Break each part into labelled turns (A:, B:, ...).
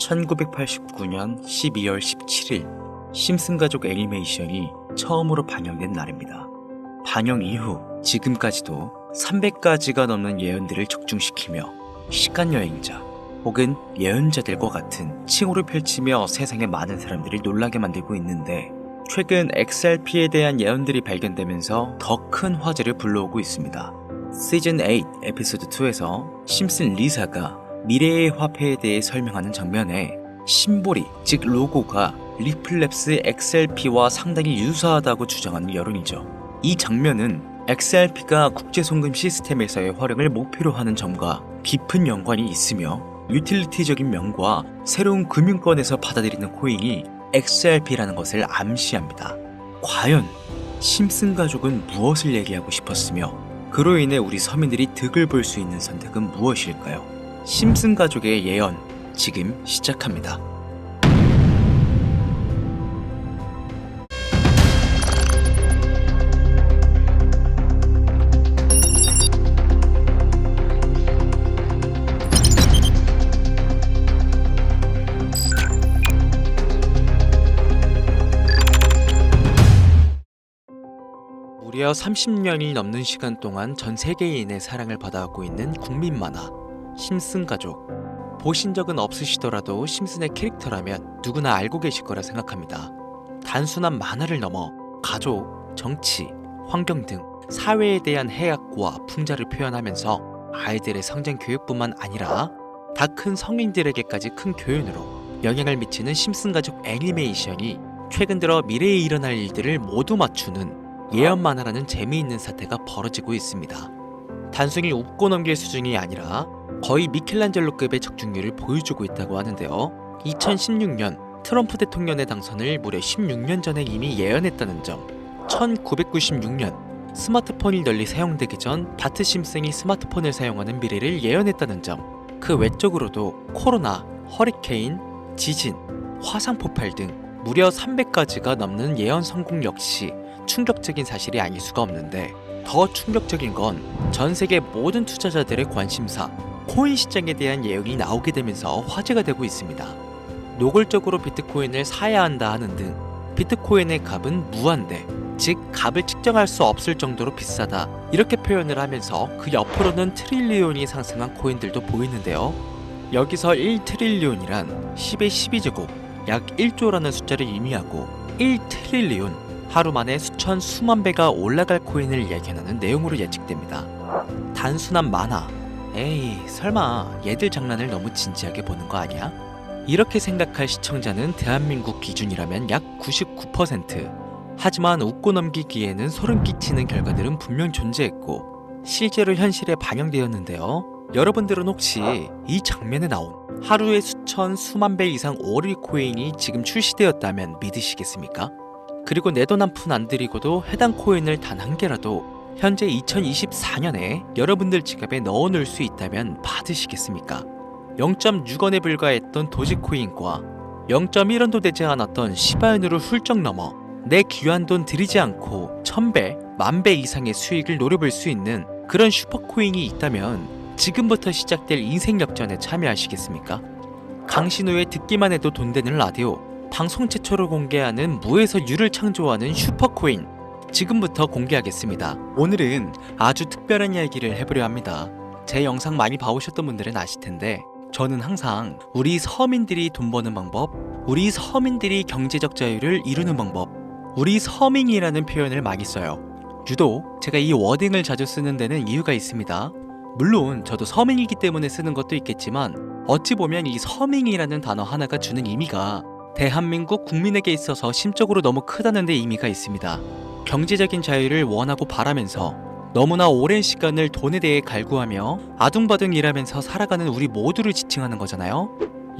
A: 1989년 12월 17일 심슨 가족 애니메이션이 처음으로 방영된 날입니다. 방영 이후 지금까지도 300가지가 넘는 예언들을 적중시키며 시간여행자 혹은 예언자들과 같은 칭호를 펼치며 세상의 많은 사람들을 놀라게 만들고 있는데, 최근 XRP에 대한 예언들이 발견되면서 더 큰 화제를 불러오고 있습니다. 시즌 8 에피소드 2에서 심슨 리사가 미래의 화폐에 대해 설명하는 장면에 심볼이, 즉 로고가 리플랩스 XRP와 상당히 유사하다고 주장하는 여론이죠. 이 장면은 XRP가 국제송금 시스템에서의 활용을 목표로 하는 점과 깊은 연관이 있으며, 유틸리티적인 면과 새로운 금융권에서 받아들이는 코인이 XRP라는 것을 암시합니다. 과연 심슨 가족은 무엇을 얘기하고 싶었으며, 그로 인해 우리 서민들이 득을 볼 수 있는 선택은 무엇일까요? 심슨 가족의 예언, 지금 시작합니다. 무려 30년이 넘는 시간 동안 전 세계인의 사랑을 받아왔고 있는 국민 만화 심슨 가족. 보신 적은 없으시더라도 심슨의 캐릭터라면 누구나 알고 계실 거라 생각합니다. 단순한 만화를 넘어 가족, 정치, 환경 등 사회에 대한 해악과 풍자를 표현하면서 아이들의 성장 교육뿐만 아니라 다 큰 성인들에게까지 큰 교훈으로 영향을 미치는 심슨 가족 애니메이션이 최근 들어 미래에 일어날 일들을 모두 맞추는 예언 만화라는 재미있는 사태가 벌어지고 있습니다. 단순히 웃고 넘길 수준이 아니라 거의 미켈란젤로급의 적중률을 보여주고 있다고 하는데요. 2016년 트럼프 대통령의 당선을 무려 16년 전에 이미 예언했다는 점, 1996년 스마트폰이 널리 사용되기 전 바트 심슨이 스마트폰을 사용하는 미래를 예언했다는 점, 그 외적으로도 코로나, 허리케인, 지진, 화산 폭발 등 무려 300가지가 넘는 예언 성공 역시 충격적인 사실이 아닐 수가 없는데, 더 충격적인 건 전 세계 모든 투자자들의 관심사, 코인 시장에 대한 예언이 나오게 되면서 화제가 되고 있습니다. 노골적으로 비트코인을 사야 한다 하는 등 비트코인의 값은 무한대, 즉 값을 측정할 수 없을 정도로 비싸다, 이렇게 표현을 하면서 그 옆으로는 트릴리온이 상승한 코인들도 보이는데요. 여기서 1트릴리온이란 10의 12제곱, 약 1조라는 숫자를 의미하고 1트릴리온, 하루 만에 수천 수만 배가 올라갈 코인을 예견하는 내용으로 예측됩니다. 단순한 만화, 에이 설마 얘들 장난을 너무 진지하게 보는 거 아니야? 이렇게 생각할 시청자는 대한민국 기준이라면 약 99%. 하지만 웃고 넘기기에는 소름 끼치는 결과들은 분명 존재했고 실제로 현실에 반영되었는데요. 여러분들은 혹시 이 장면에 나온 하루에 수천 수만 배 이상 오를 코인이 지금 출시되었다면 믿으시겠습니까? 그리고 내 돈 한 푼 안 들이고도 해당 코인을 단 한 개라도 현재 2024년에 여러분들 지갑에 넣어놓을 수 있다면 받으시겠습니까? 0.6원에 불과했던 도지코인과 0.1원도 되지 않았던 시바인으로 훌쩍 넘어 내 귀한 돈 들이지 않고 1000배, 10,000배 이상의 수익을 노려볼 수 있는 그런 슈퍼코인이 있다면 지금부터 시작될 인생 역전에 참여하시겠습니까? 강신호의 듣기만 해도 돈 되는 라디오, 방송 최초로 공개하는 무에서 유를 창조하는 슈퍼코인, 지금부터 공개하겠습니다. 오늘은 아주 특별한 이야기를 해보려 합니다. 제 영상 많이 봐오셨던 분들은 아실텐데, 저는 항상 우리 서민들이 돈 버는 방법, 우리 서민들이 경제적 자유를 이루는 방법, 우리 서민이라는 표현을 많이 써요. 유독 제가 이 워딩을 자주 쓰는 데는 이유가 있습니다. 물론 저도 서민이기 때문에 쓰는 것도 있겠지만, 어찌 보면 이 서민이라는 단어 하나가 주는 의미가 대한민국 국민에게 있어서 심적으로 너무 크다는 데 의미가 있습니다. 경제적인 자유를 원하고 바라면서 너무나 오랜 시간을 돈에 대해 갈구하며 아둥바둥 일하면서 살아가는 우리 모두를 지칭하는 거잖아요.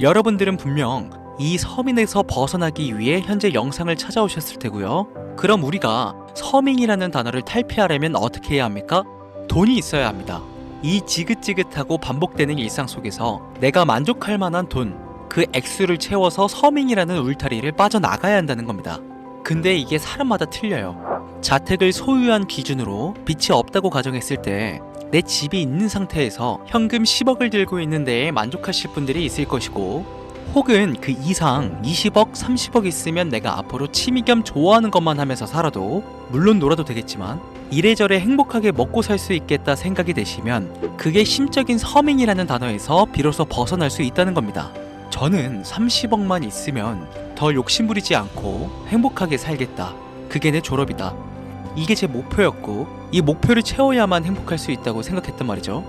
A: 여러분들은 분명 이 서민에서 벗어나기 위해 현재 영상을 찾아오셨을 테고요. 그럼 우리가 서민이라는 단어를 탈피하려면 어떻게 해야 합니까? 돈이 있어야 합니다. 이 지긋지긋하고 반복되는 일상 속에서 내가 만족할 만한 돈, 그 액수를 채워서 서민이라는 울타리를 빠져나가야 한다는 겁니다. 근데 이게 사람마다 틀려요. 자택을 소유한 기준으로 빚이 없다고 가정했을 때 내 집이 있는 상태에서 현금 10억을 들고 있는 데에 만족하실 분들이 있을 것이고, 혹은 그 이상 20억, 30억 있으면 내가 앞으로 취미 겸 좋아하는 것만 하면서 살아도, 물론 놀아도 되겠지만 이래저래 행복하게 먹고 살 수 있겠다 생각이 되시면 그게 심적인 서민이라는 단어에서 비로소 벗어날 수 있다는 겁니다. 저는 30억만 있으면 더 욕심부리지 않고 행복하게 살겠다. 그게 내 졸업이다. 이게 제 목표였고 이 목표를 채워야만 행복할 수 있다고 생각했단 말이죠.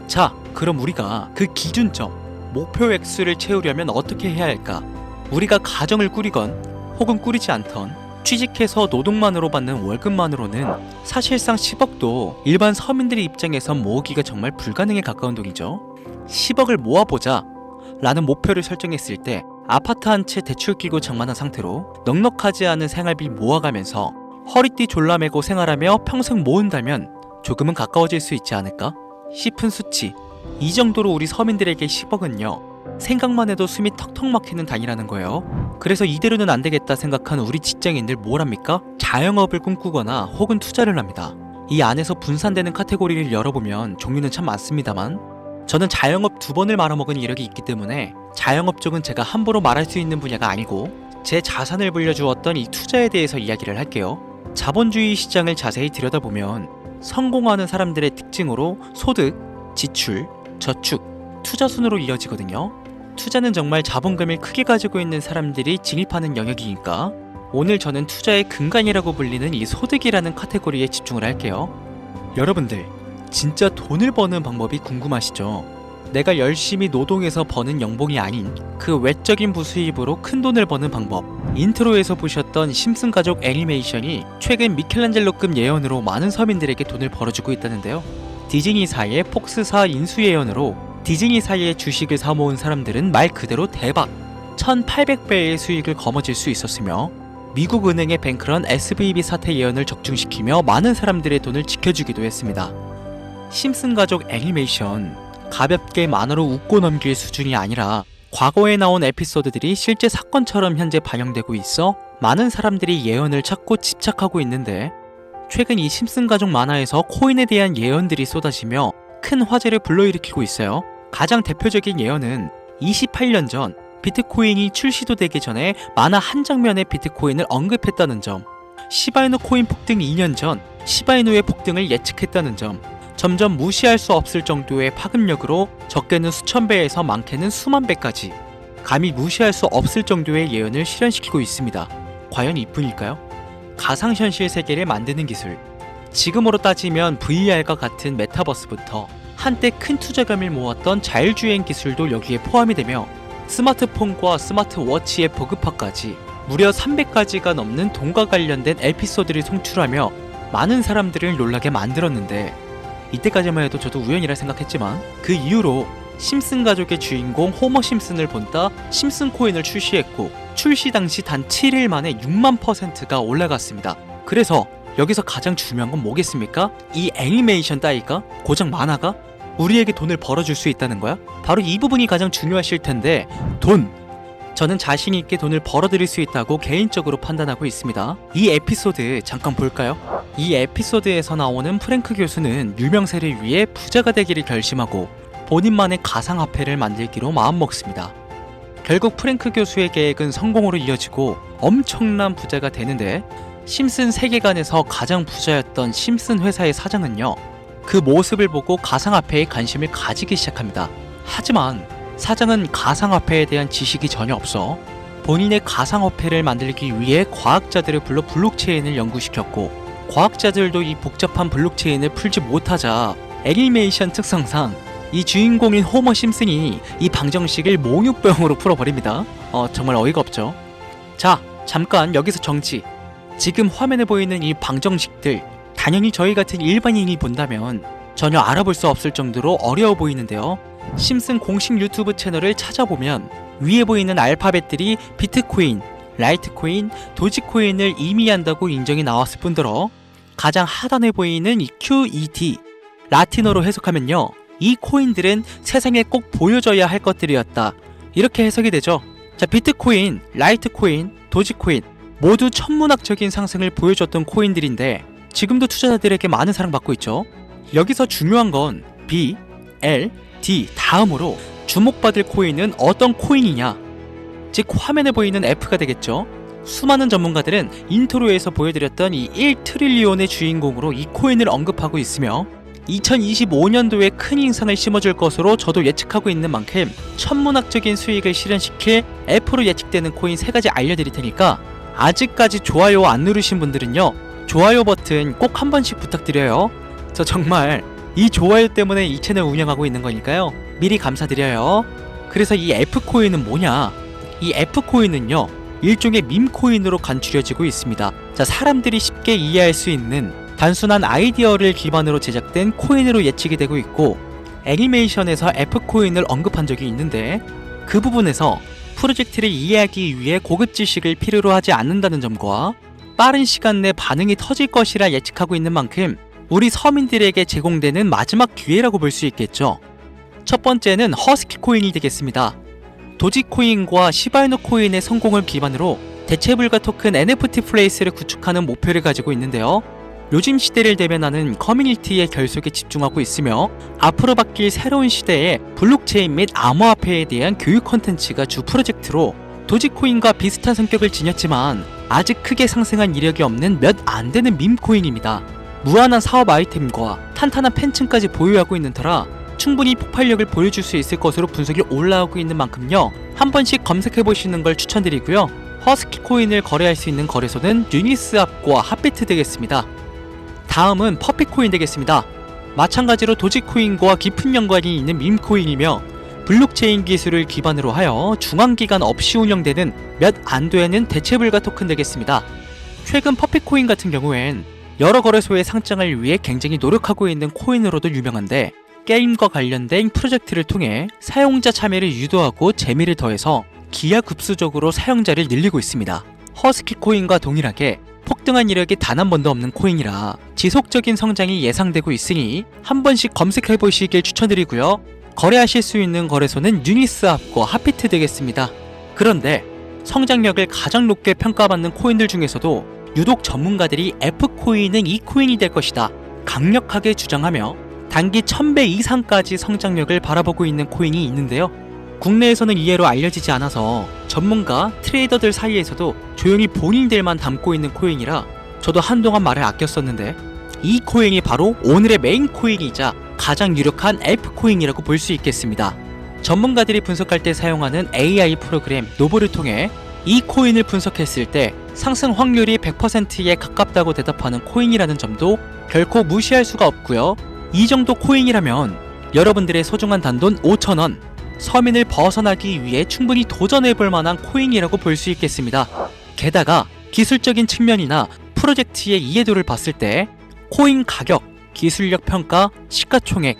A: 자, 그럼 우리가 그 기준점, 목표 액수를 채우려면 어떻게 해야 할까? 우리가 가정을 꾸리건 혹은 꾸리지 않던 취직해서 노동만으로 받는 월급만으로는 사실상 10억도 일반 서민들의 입장에선 모으기가 정말 불가능에 가까운 돈이죠. 10억을 모아보자 라는 목표를 설정했을 때 아파트 한 채 대출 끼고 장만한 상태로 넉넉하지 않은 생활비 모아가면서 허리띠 졸라매고 생활하며 평생 모은다면 조금은 가까워질 수 있지 않을까 싶은 수치. 이 정도로 우리 서민들에게 10억은요 생각만 해도 숨이 턱턱 막히는 단위라는 거예요. 그래서 이대로는 안 되겠다 생각한 우리 직장인들 뭘 합니까? 자영업을 꿈꾸거나 혹은 투자를 합니다. 이 안에서 분산되는 카테고리를 열어보면 종류는 참 많습니다만 저는 자영업 2번을 말아먹은 이력이 있기 때문에 자영업 쪽은 제가 함부로 말할 수 있는 분야가 아니고 제 자산을 불려주었던 이 투자에 대해서 이야기를 할게요. 자본주의 시장을 자세히 들여다보면 성공하는 사람들의 특징으로 소득, 지출, 저축, 투자 순으로 이어지거든요. 투자는 정말 자본금을 크게 가지고 있는 사람들이 진입하는 영역이니까 오늘 저는 투자의 근간이라고 불리는 이 소득이라는 카테고리에 집중을 할게요. 여러분들, 진짜 돈을 버는 방법이 궁금하시죠? 내가 열심히 노동해서 버는 연봉이 아닌 그 외적인 부수입으로 큰 돈을 버는 방법. 인트로에서 보셨던 심슨 가족 애니메이션이 최근 미켈란젤로급 예언으로 많은 서민들에게 돈을 벌어주고 있다는데요. 디즈니사의 폭스사 인수 예언으로 디즈니사의 주식을 사모은 사람들은 말 그대로 대박! 1800배의 수익을 거머쥘 수 있었으며 미국 은행의 뱅크런 SVB 사태 예언을 적중시키며 많은 사람들의 돈을 지켜주기도 했습니다. 심슨 가족 애니메이션, 가볍게 만화로 웃고 넘길 수준이 아니라 과거에 나온 에피소드들이 실제 사건처럼 현재 반영되고 있어 많은 사람들이 예언을 찾고 집착하고 있는데 최근 이 심슨 가족 만화에서 코인에 대한 예언들이 쏟아지며 큰 화제를 불러일으키고 있어요. 가장 대표적인 예언은 28년 전 비트코인이 출시도 되기 전에 만화 한 장면에 비트코인을 언급했다는 점, 시바이누 코인 폭등 2년 전 시바이누의 폭등을 예측했다는 점, 점점 무시할 수 없을 정도의 파급력으로 적게는 수천 배에서 많게는 수만 배까지 감히 무시할 수 없을 정도의 예언을 실현시키고 있습니다. 과연 이뿐일까요? 가상현실 세계를 만드는 기술, 지금으로 따지면 VR과 같은 메타버스부터 한때 큰 투자금을 모았던 자율주행 기술도 여기에 포함이 되며 스마트폰과 스마트워치의 보급화까지 무려 300가지가 넘는 돈과 관련된 에피소드를 송출하며 많은 사람들을 놀라게 만들었는데 이때까지만 해도 저도 우연이라 생각했지만 그 이후로 심슨 가족의 주인공 호머 심슨을 본따 심슨 코인을 출시했고 출시 당시 단 7일 만에 6만%가 올라갔습니다. 그래서 여기서 가장 중요한 건 뭐겠습니까? 이 애니메이션 따위가 고작 만화가 우리에게 돈을 벌어줄 수 있다는 거야? 바로 이 부분이 가장 중요하실 텐데 돈! 저는 자신 있게 돈을 벌어들일 수 있다고 개인적으로 판단하고 있습니다. 이 에피소드 잠깐 볼까요? 이 에피소드에서 나오는 프랭크 교수는 유명세를 위해 부자가 되기를 결심하고 본인만의 가상화폐를 만들기로 마음먹습니다. 결국 프랭크 교수의 계획은 성공으로 이어지고 엄청난 부자가 되는데 심슨 세계관에서 가장 부자였던 심슨 회사의 사장은요, 그 모습을 보고 가상화폐에 관심을 가지기 시작합니다. 하지만 사장은 가상화폐에 대한 지식이 전혀 없어 본인의 가상화폐를 만들기 위해 과학자들을 불러 블록체인을 연구시켰고 과학자들도 이 복잡한 블록체인을 풀지 못하자 애니메이션 특성상 이 주인공인 호머 심슨이 이 방정식을 몽유병으로 풀어버립니다. 정말 어이가 없죠. 자, 잠깐 여기서 정치. 지금 화면에 보이는 이 방정식들 당연히 저희 같은 일반인이 본다면 전혀 알아볼 수 없을 정도로 어려워 보이는데요. 심슨 공식 유튜브 채널을 찾아보면 위에 보이는 알파벳들이 비트코인, 라이트코인, 도지코인을 의미한다고 인정이 나왔을 뿐더러 가장 하단에 보이는 이 QED, 라틴어로 해석하면요, 이 코인들은 세상에 꼭 보여줘야 할 것들이었다, 이렇게 해석이 되죠. 자, 비트코인, 라이트코인, 도지코인 모두 천문학적인 상승을 보여줬던 코인들인데 지금도 투자자들에게 많은 사랑받고 있죠. 여기서 중요한 건 B, L, D 다음으로 주목받을 코인은 어떤 코인이냐, 즉 화면에 보이는 F가 되겠죠. 수많은 전문가들은 인트로에서 보여드렸던 이 1트릴리온의 주인공으로 이 코인을 언급하고 있으며 2025년도에 큰 인상을 심어줄 것으로 저도 예측하고 있는 만큼 천문학적인 수익을 실현시킬 F로 예측되는 코인 3가지 알려드릴 테니까 아직까지 좋아요 안 누르신 분들은요, 좋아요 버튼 꼭 한 번씩 부탁드려요. 저 정말 이 좋아요 때문에 이 채널 운영하고 있는 거니까요, 미리 감사드려요. 그래서 이 F코인은 뭐냐? 이 F코인은요, 일종의 밈코인으로 간추려지고 있습니다. 자, 사람들이 쉽게 이해할 수 있는 단순한 아이디어를 기반으로 제작된 코인으로 예측이 되고 있고, 애니메이션에서 F코인을 언급한 적이 있는데 그 부분에서 프로젝트를 이해하기 위해 고급 지식을 필요로 하지 않는다는 점과 빠른 시간 내 반응이 터질 것이라 예측하고 있는 만큼 우리 서민들에게 제공되는 마지막 기회라고 볼 수 있겠죠. 첫 번째는 허스키 코인이 되겠습니다. 도지코인과 시바이누 코인의 성공을 기반으로 대체불가 토큰 NFT 플레이스를 구축하는 목표를 가지고 있는데요. 요즘 시대를 대변하는 커뮤니티의 결속에 집중하고 있으며 앞으로 바뀔 새로운 시대에 블록체인 및 암호화폐에 대한 교육 콘텐츠가 주 프로젝트로 도지코인과 비슷한 성격을 지녔지만 아직 크게 상승한 이력이 없는 몇 안 되는 밈코인입니다. 무한한 사업 아이템과 탄탄한 팬층까지 보유하고 있는 터라 충분히 폭발력을 보여줄 수 있을 것으로 분석이 올라오고 있는 만큼요, 한 번씩 검색해보시는 걸 추천드리고요. 허스키 코인을 거래할 수 있는 거래소는 유니스왑과 핫비트 되겠습니다. 다음은 퍼피코인 되겠습니다. 마찬가지로 도지코인과 깊은 연관이 있는 밈코인이며 블록체인 기술을 기반으로 하여 중앙기관 없이 운영되는 몇 안 되는 대체불가 토큰 되겠습니다. 최근 퍼피코인 같은 경우엔 여러 거래소의 상장을 위해 굉장히 노력하고 있는 코인으로도 유명한데, 게임과 관련된 프로젝트를 통해 사용자 참여를 유도하고 재미를 더해서 기하급수적으로 사용자를 늘리고 있습니다. 허스키 코인과 동일하게 폭등한 이력이 단 한 번도 없는 코인이라 지속적인 성장이 예상되고 있으니 한 번씩 검색해 보시길 추천드리고요. 거래하실 수 있는 거래소는 유니스왑과 핫비트 되겠습니다. 그런데 성장력을 가장 높게 평가받는 코인들 중에서도 유독 전문가들이 F코인은 이 코인이 될 것이다 강력하게 주장하며 단기 1000배 이상까지 성장력을 바라보고 있는 코인이 있는데요. 국내에서는 이해로 알려지지 않아서 전문가, 트레이더들 사이에서도 조용히 본인들만 담고 있는 코인이라 저도 한동안 말을 아꼈었는데, 이 코인이 바로 오늘의 메인 코인이자 가장 유력한 F코인이라고 볼 수 있겠습니다. 전문가들이 분석할 때 사용하는 AI 프로그램 노보를 통해 이 코인을 분석했을 때 상승 확률이 100%에 가깝다고 대답하는 코인이라는 점도 결코 무시할 수가 없고요. 이 정도 코인이라면 여러분들의 소중한 단돈 5,000원, 서민을 벗어나기 위해 충분히 도전해볼 만한 코인이라고 볼 수 있겠습니다. 게다가 기술적인 측면이나 프로젝트의 이해도를 봤을 때 코인 가격, 기술력 평가, 시가총액,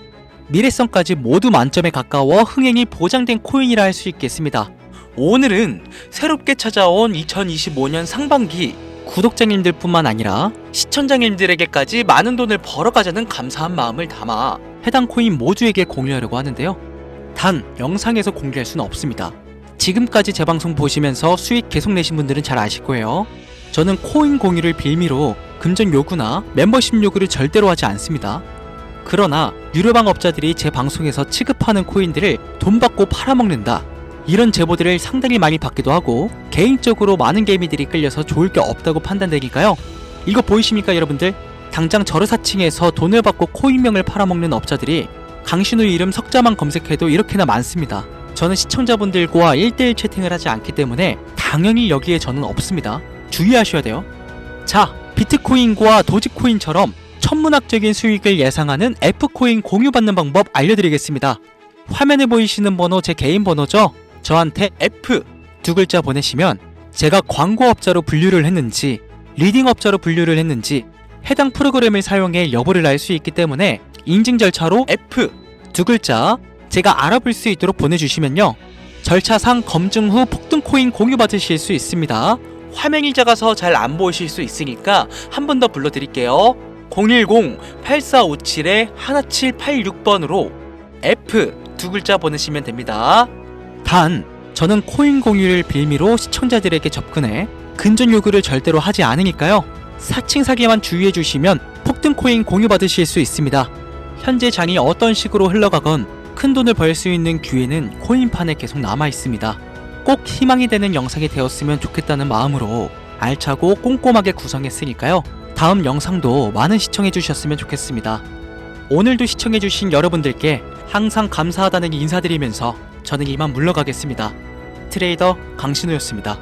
A: 미래성까지 모두 만점에 가까워 흥행이 보장된 코인이라 할 수 있겠습니다. 오늘은 새롭게 찾아온 2025년 상반기 구독자님들 뿐만 아니라 시청자님들에게까지 많은 돈을 벌어가자는 감사한 마음을 담아 해당 코인 모두에게 공유하려고 하는데요. 단 영상에서 공개할 수는 없습니다. 지금까지 제 방송 보시면서 수익 계속 내신 분들은 잘 아실 거예요. 저는 코인 공유를 빌미로 금전 요구나 멤버십 요구를 절대로 하지 않습니다. 그러나 유료방 업자들이 제 방송에서 취급하는 코인들을 돈 받고 팔아먹는다, 이런 제보들을 상당히 많이 받기도 하고 개인적으로 많은 개미들이 끌려서 좋을 게 없다고 판단되니까요. 이거 보이십니까 여러분들? 당장 저르사칭에서 돈을 받고 코인명을 팔아먹는 업자들이 강신우 이름 석자만 검색해도 이렇게나 많습니다. 저는 시청자분들과 1대1 채팅을 하지 않기 때문에 당연히 여기에 저는 없습니다. 주의하셔야 돼요. 자, 비트코인과 도지코인처럼 천문학적인 수익을 예상하는 F코인 공유받는 방법 알려드리겠습니다. 화면에 보이시는 번호 제 개인 번호죠? 저한테 F 두 글자 보내시면 제가 광고업자로 분류를 했는지 리딩업자로 분류를 했는지 해당 프로그램을 사용해 여부를 알 수 있기 때문에 인증 절차로 F 두 글자 제가 알아볼 수 있도록 보내주시면요, 절차상 검증 후 폭등코인 공유 받으실 수 있습니다. 화면이 작아서 잘 안 보이실 수 있으니까 한 번 더 불러드릴게요. 010-8457-1786번으로 F 두 글자 보내시면 됩니다. 단 저는 코인 공유를 빌미로 시청자들에게 접근해 근전 요구를 절대로 하지 않으니까요, 사칭 사기만 주의해 주시면 폭등 코인 공유 받으실 수 있습니다. 현재 장이 어떤 식으로 흘러가건 큰 돈을 벌 수 있는 기회는 코인판에 계속 남아 있습니다. 꼭 희망이 되는 영상이 되었으면 좋겠다는 마음으로 알차고 꼼꼼하게 구성했으니까요. 다음 영상도 많은 시청해주셨으면 좋겠습니다. 오늘도 시청해주신 여러분들께 항상 감사하다는 인사드리면서 저는 이만 물러가겠습니다. 트레이더 강신우였습니다.